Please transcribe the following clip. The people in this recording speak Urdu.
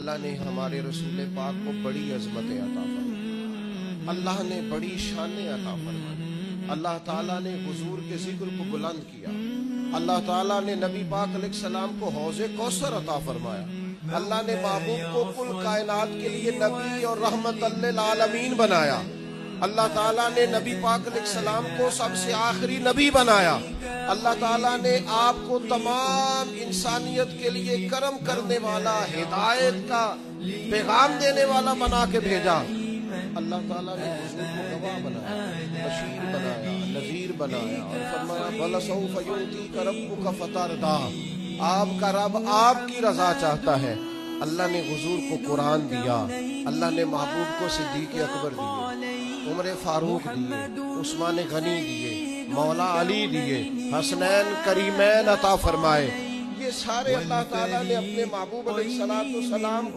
اللہ نے ہمارے رسول پاک کو بڑی عظمت عطا فرمائی، اللہ نے بڑی شانیں عطا فرمائی، اللہ تعالیٰ نے حضور کے ذکر کو بلند کیا، اللہ تعالیٰ نے نبی پاک علیہ السلام کو حوض کوثر عطا فرمایا، اللہ نے محبوب کو کل کائنات کے لیے نبی اور رحمت للعالمین بنایا، اللہ تعالیٰ نے نبی پاک علیہ السلام کو سب سے آخری نبی بنایا، اللہ تعالیٰ نے آپ کو تمام انسانیت کے لیے کرم کرنے والا، ہدایت کا پیغام دینے والا بنا کے بھیجا۔ اللہ تعالیٰ نے حضور کو گواہ بنایا، بشیر بنایا، نذیر بنایا، اور فرمایا وَلَسَوْفَ يُعْطِيكَ رَبُّكَ فَتَرْضَىٰ، آپ کا رب آپ کی رضا چاہتا ہے۔ اللہ نے حضور کو قرآن دیا، اللہ نے محبوب کو صدیق اکبر دیے، عمر فاروق دیے، عثمان غنی دیے، مولا علی دیے، حسنین کریمین عطا فرمائے۔ یہ سارے اللہ تعالیٰ نے اپنے محبوب علیہ السلام